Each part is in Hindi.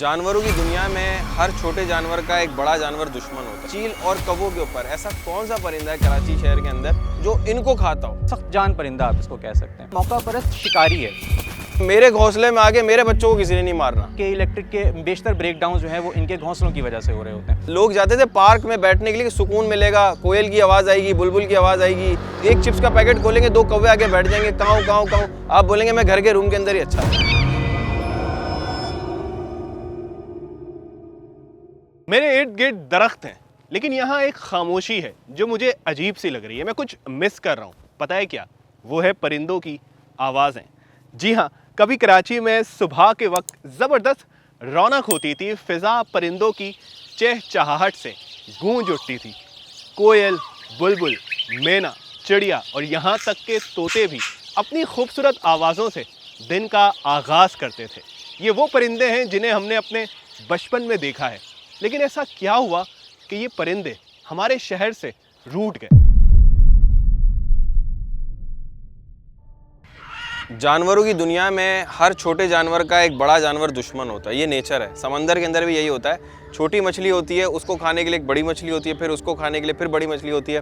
जानवरों की दुनिया में हर छोटे जानवर का एक बड़ा जानवर दुश्मन होता है। चील और कौवों के ऊपर ऐसा कौन सा परिंदा है कराची शहर के अंदर जो इनको खाता हो? सख्त जान परिंदा आप इसको कह सकते हैं। मौका परस्त शिकारी है। मेरे घोंसले में आके मेरे बच्चों को किसी ने नहीं मारना। कि इलेक्ट्रिक के बेशतर ब्रेकडाउन जो है वो इनके घोंसलों की वजह से हो रहे होते हैं। लोग जाते थे पार्क में बैठने के लिए, सुकून मिलेगा, कोयल की आवाज़ आएगी, बुलबुल की आवाज़ आएगी, एक चिप्स का पैकेट खोलेंगे, दो कौवे आके बैठ जाएंगे, काऊ काऊ काऊ। आप बोलेंगे मैं घर के रूम के अंदर ही अच्छा था। मेरे इर्द गिर्द दरख्त हैं, लेकिन यहाँ एक खामोशी है जो मुझे अजीब सी लग रही है। मैं कुछ मिस कर रहा हूँ। पता है क्या? वो है परिंदों की आवाज़ें। जी हाँ, कभी कराची में सुबह के वक्त ज़बरदस्त रौनक होती थी। फ़िज़ा परिंदों की चहचहाहट से गूंज उठती थी। कोयल, बुलबुल, मैना, चिड़िया और यहाँ तक के तोते भी अपनी खूबसूरत आवाज़ों से दिन का आगाज़ करते थे। ये वो परिंदे हैं जिन्हें हमने अपने बचपन में देखा है, लेकिन ऐसा क्या हुआ कि ये परिंदे हमारे शहर से रूठ गए? जानवरों की दुनिया में हर छोटे जानवर का एक बड़ा जानवर दुश्मन होता है। ये नेचर है। समंदर के अंदर भी यही होता है। छोटी मछली होती है, उसको खाने के लिए एक बड़ी मछली होती है, फिर उसको खाने के लिए फिर बड़ी मछली होती है,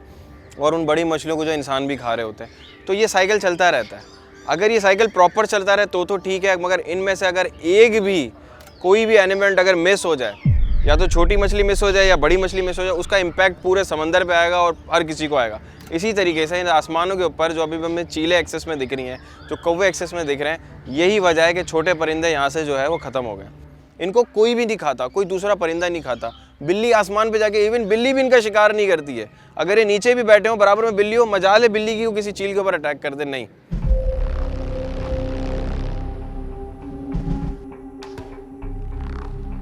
और उन बड़ी मछलियों को जो इंसान भी खा रहे होते हैं। तो ये साइकिल चलता रहता है। अगर ये साइकिल प्रॉपर चलता रहे तो ठीक है, मगर इनमें से अगर एक भी कोई भी एनिमल अगर मिस हो जाए, या तो छोटी मछली मिस हो जाए या बड़ी मछली मिस हो जाए, उसका इम्पैक्ट पूरे समंदर पे आएगा और हर किसी को आएगा। इसी तरीके से इन आसमानों के ऊपर जो अभी हमें चीलें एक्सेस में दिख रही हैं, जो कौवे एक्सेस में दिख रहे हैं, यही वजह है कि छोटे परिंदे यहाँ से जो है वो ख़त्म हो गए। इनको कोई भी नहीं खाता, कोई दूसरा परिंदा नहीं खाता। बिल्ली आसमान पे जाके, इवन बिल्ली भी इनका शिकार नहीं करती है। अगर ये नीचे भी बैठे हो, बराबर में बिल्ली हो, मजाल है बिल्ली की वो किसी चील के ऊपर अटैक कर दे, नहीं।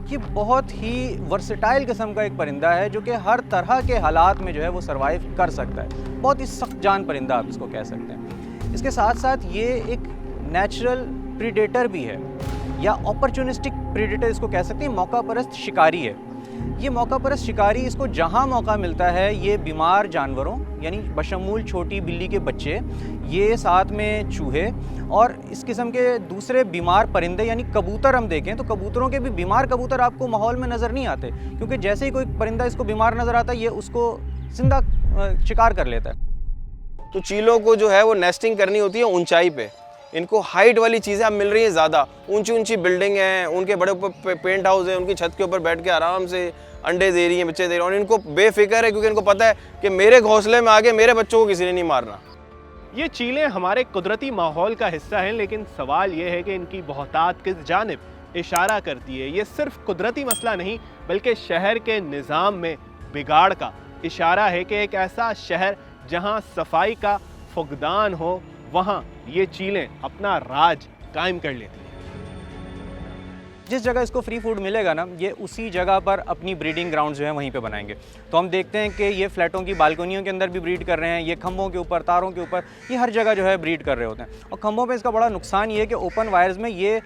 ये बहुत ही वर्सेटाइल किस्म का एक परिंदा है जो कि हर तरह के हालात में जो है वो सर्वाइव कर सकता है। बहुत ही सख्त जान परिंदा आप इसको कह सकते हैं। इसके साथ साथ ये एक नेचुरल प्रीडेटर भी है, या अपॉर्चुनिस्टिक प्रीडेटर इसको कह सकते हैं। मौका परस्त शिकारी है। ये मौका परस्त शिकारी, इसको जहाँ मौका मिलता है ये बीमार जानवरों यानी बशमूल छोटी बिल्ली के बच्चे, ये साथ में चूहे और इस किस्म के दूसरे बीमार परिंदे यानी कबूतर हम देखें तो कबूतरों के भी बीमार कबूतर आपको माहौल में नज़र नहीं आते, क्योंकि जैसे ही कोई परिंदा इसको बीमार नज़र आता है ये उसको जिंदा शिकार कर लेता है। तो चीलों को जो है वो नेस्टिंग करनी होती है ऊंचाई पे। इनको हाइट वाली चीज़ें अब मिल रही हैं ज़्यादा। ऊंची ऊंची बिल्डिंग हैं, उनके बड़े ऊपर पेंट हाउस है, उनकी छत के ऊपर बैठ के आराम से अंडे दे रही हैं, बच्चे दे रही हैं, और इनको बेफिक्र है क्योंकि इनको पता है कि मेरे घोंसले में आके मेरे बच्चों को किसी ने नहीं मारना। ये चीलें हमारे कुदरती माहौल का हिस्सा हैं, लेकिन सवाल ये है कि इनकी बहुतात किस जानिब इशारा करती है। ये सिर्फ कुदरती मसला नहीं बल्कि शहर के निज़ाम में बिगाड़ का इशारा है कि एक ऐसा शहर जहाँ सफाई का फुकदान हो, वहाँ ये चीलें अपना राज कायम कर लेती हैं। जिस जगह इसको फ्री फूड मिलेगा ना, ये उसी जगह पर अपनी ब्रीडिंग ग्राउंड जो है वहीं पे बनाएंगे। तो हम देखते हैं कि ये फ्लैटों की बालकोनियों के अंदर भी ब्रीड कर रहे हैं, ये खंभों के ऊपर, तारों के ऊपर, ये हर जगह जो है ब्रीड कर रहे होते हैं। और खंभों पे इसका बड़ा नुकसान ये है कि ओपन वायर्स में ये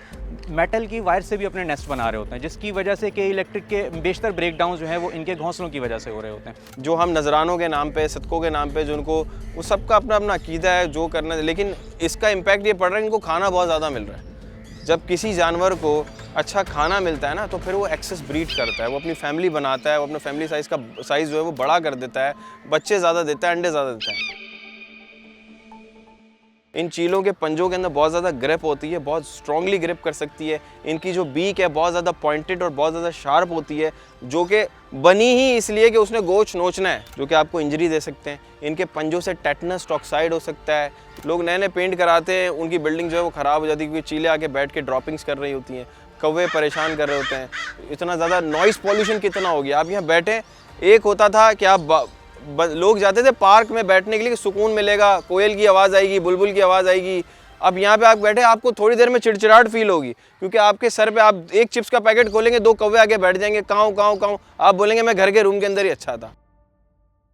मेटल की वायर से भी अपने नेस्ट बना रहे होते हैं, जिसकी वजह से कि इलेक्ट्रिक के बेशतर ब्रेकडाउन जो है वो इनके घोंसलों की वजह से हो रहे होते हैं। जो हम नजरानों के नाम पे, सदकों के नाम पे, जो उनको, वो सबका अपना अपना अकीदा है जो करना है, लेकिन इसका इम्पैक्ट ये पड़ रहा है इनको खाना बहुत ज़्यादा मिल रहा है। जब किसी जानवर को अच्छा खाना मिलता है ना, तो फिर वो एक्सेस ब्रीड करता है, वो अपनी फैमिली बनाता है, वो अपने फैमिली साइज़ जो है वो बड़ा कर देता है, बच्चे ज़्यादा देता है, अंडे ज़्यादा देता है। इन चीलों के पंजों के अंदर बहुत ज़्यादा ग्रिप होती है, बहुत स्ट्रांगली ग्रिप कर सकती है। इनकी जो बीक है बहुत ज़्यादा पॉइंटेड और बहुत ज़्यादा शार्प होती है, जो कि बनी ही इसलिए कि उसने गोश्त नोचना है, जो कि आपको इंजरी दे सकते हैं। इनके पंजों से टेटनस टॉक्साइड हो सकता है। लोग नए नए पेंट कराते हैं, उनकी बिल्डिंग जो है वो ख़राब हो जाती है क्योंकि चीलें आके बैठ के ड्रॉपिंग्स कर रही होती हैं, कौवे परेशान कर रहे होते हैं। इतना ज़्यादा नॉइज़ पॉल्यूशन कितना हो गया। आप यहाँ बैठे, एक होता था कि आप लोग जाते थे पार्क में बैठने के लिए, सुकून मिलेगा, कोयल की आवाज़ आएगी, बुलबुल की आवाज़ आएगी। अब यहाँ पे आप बैठे, आपको थोड़ी देर में चिड़चिड़ाहट फील होगी क्योंकि आपके सर पे आप एक चिप्स का पैकेट खोलेंगे, दो कौवे आके बैठ जाएंगे, काऊ काऊ काऊ। आप बोलेंगे मैं घर के रूम के अंदर ही अच्छा था।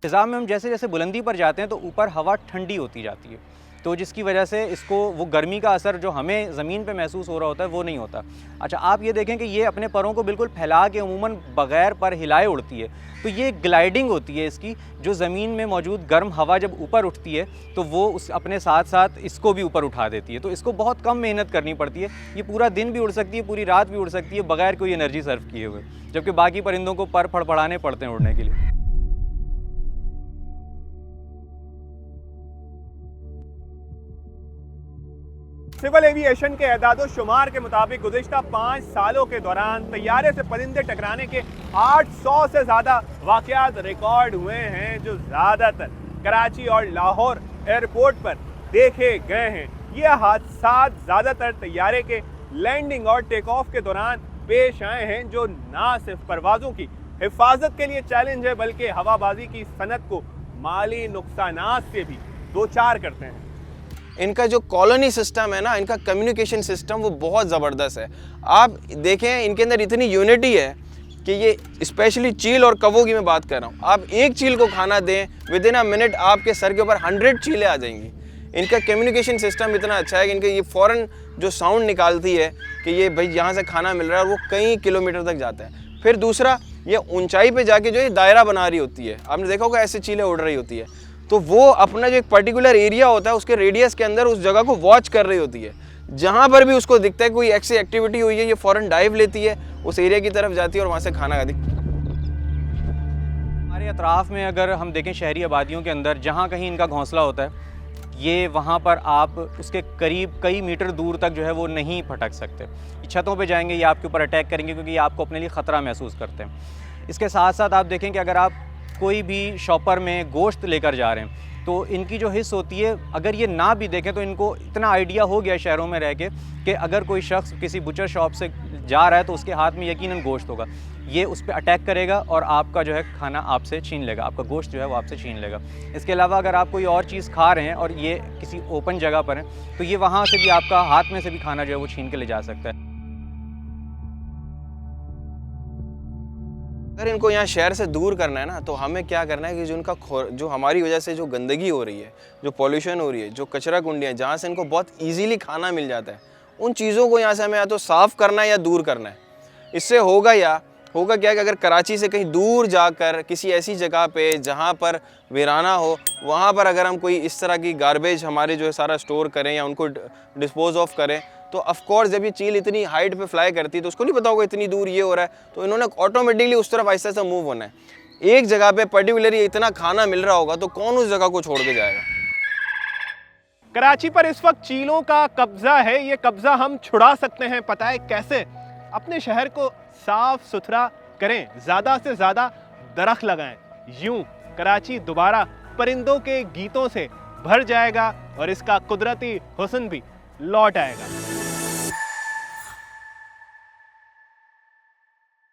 फिज़ा में हम जैसे जैसे बुलंदी पर जाते हैं तो ऊपर हवा ठंडी होती जाती है, तो जिसकी वजह से इसको वो गर्मी का असर जो हमें ज़मीन पे महसूस हो रहा होता है वो नहीं होता। अच्छा, आप ये देखें कि ये अपने परों को बिल्कुल फैला के अमूमन बग़ैर पर हिलाए उड़ती है। तो ये ग्लाइडिंग होती है इसकी, जो ज़मीन में मौजूद गर्म हवा जब ऊपर उठती है तो वो उस अपने साथ साथ इसको भी ऊपर उठा देती है। तो इसको बहुत कम मेहनत करनी पड़ती है। ये पूरा दिन भी उड़ सकती है, पूरी रात भी उड़ सकती है बग़ैर कोई एनर्जी सर्व किए हुए, जबकि बाकी परिंदों को पर फड़फड़ाने पड़ते हैं उड़ने के लिए। सिविल एविएशन के एदाद-ओ-शुमार के मुताबिक गुज़िश्ता 5 सालों के दौरान तैयारे से परिंदे टकराने के 800 से ज़्यादा वाक़यात रिकॉर्ड हुए हैं, जो ज़्यादातर कराची और लाहौर एयरपोर्ट पर देखे गए हैं। ये हादसा ज़्यादातर तैयारे के लैंडिंग और टेक ऑफ के दौरान पेश आए हैं, जो ना सिर्फ परवाज़ों की हिफाजत के लिए चैलेंज है बल्कि हवाबाजी की सनत को माली नुकसानात से भी दो चार करते हैं। इनका जो कॉलोनी सिस्टम है ना, इनका कम्युनिकेशन सिस्टम वो बहुत ज़बरदस्त है। आप देखें इनके अंदर इतनी यूनिटी है कि ये स्पेशली चील और कौवों की मैं बात कर रहा हूँ, आप एक चील को खाना दें, विद इन अ मिनट आपके सर के ऊपर 100 चीलें आ जाएंगी। इनका कम्युनिकेशन सिस्टम इतना अच्छा है कि इनके ये फ़ौरन जो साउंड निकालती है कि ये भाई यहाँ से खाना मिल रहा है, और वो कई किलोमीटर तक जाता है। फिर दूसरा, ये ऊंचाई पे जाके जो है दायरा बना रही होती है, आपने देखा होगा ऐसे चीलें उड़ रही होती है, तो वो अपना जो एक पर्टिकुलर एरिया होता है उसके रेडियस के अंदर उस जगह को वॉच कर रही होती है। जहाँ पर भी उसको दिखता है कोई ऐसी एक्टिविटी हुई है, ये फ़ौरन डाइव लेती है, उस एरिया की तरफ जाती है और वहाँ से खाना खाती है। हमारे अतराफ़ में अगर हम देखें शहरी आबादियों के अंदर जहाँ कहीं इनका घोंसला होता है, ये वहाँ पर आप उसके करीब कई मीटर दूर तक जो है वो नहीं फटक सकते। छतों पे जाएंगे ये आपके ऊपर अटैक करेंगे क्योंकि ये आपको अपने लिए ख़तरा महसूस करते हैं। इसके साथ साथ आप देखें कि अगर आप कोई भी शॉपर में गोश्त लेकर जा रहे हैं तो इनकी जो हिस्स होती है, अगर ये ना भी देखें तो इनको इतना आइडिया हो गया शहरों में रह के कि अगर कोई शख्स किसी बुचर शॉप से जा रहा है तो उसके हाथ में यकीनन गोश्त होगा, ये उस पर अटैक करेगा और आपका जो है खाना आपसे छीन लेगा, आपका गोश्त जो है वो आपसे छीन लेगा। इसके अलावा अगर आप कोई और चीज़ खा रहे हैं और ये किसी ओपन जगह पर है तो ये वहाँ से भी आपका हाथ में से भी खाना जो है वो छीन के ले जा सकता है। अगर इनको यहाँ शहर से दूर करना है ना, तो हमें क्या करना है कि जो हमारी वजह से जो गंदगी हो रही है, जो पॉल्यूशन हो रही है, जो कचरा कुंडियाँ जहाँ से इनको बहुत इजीली खाना मिल जाता है, उन चीज़ों को यहाँ से हमें या तो साफ़ करना है या दूर करना है। इससे होगा क्या कि अगर कराची से कहीं दूर जाकर किसी ऐसी जगह पे जहाँ पर वीराना हो, वहाँ पर अगर हम कोई इस तरह की गार्बेज हमारे जो है सारा स्टोर करें या उनको डिस्पोज ऑफ करें, तो ऑफ कोर्स जब ये चील इतनी हाइट पे फ्लाई करती है तो उसको नहीं पता होगा इतनी दूर ये हो रहा है, तो इन्होंने ऑटोमेटिकली उस तरफ आहिस्ता से मूव होना है। एक जगह पे पर्टिकुलरली इतना खाना मिल रहा होगा तो कौन उस जगह को छोड़ के जाएगा। कराची पर इस वक्त चीलों का कब्जा है, ये कब्जा हम छुड़ा सकते हैं। पता है कैसे? अपने शहर को साफ सुथरा करें, ज़्यादा से ज़्यादा दरख्त लगाएं, यूं कराची दोबारा परिंदों के गीतों से भर जाएगा और इसका कुदरती हुस्न भी लौट आएगा।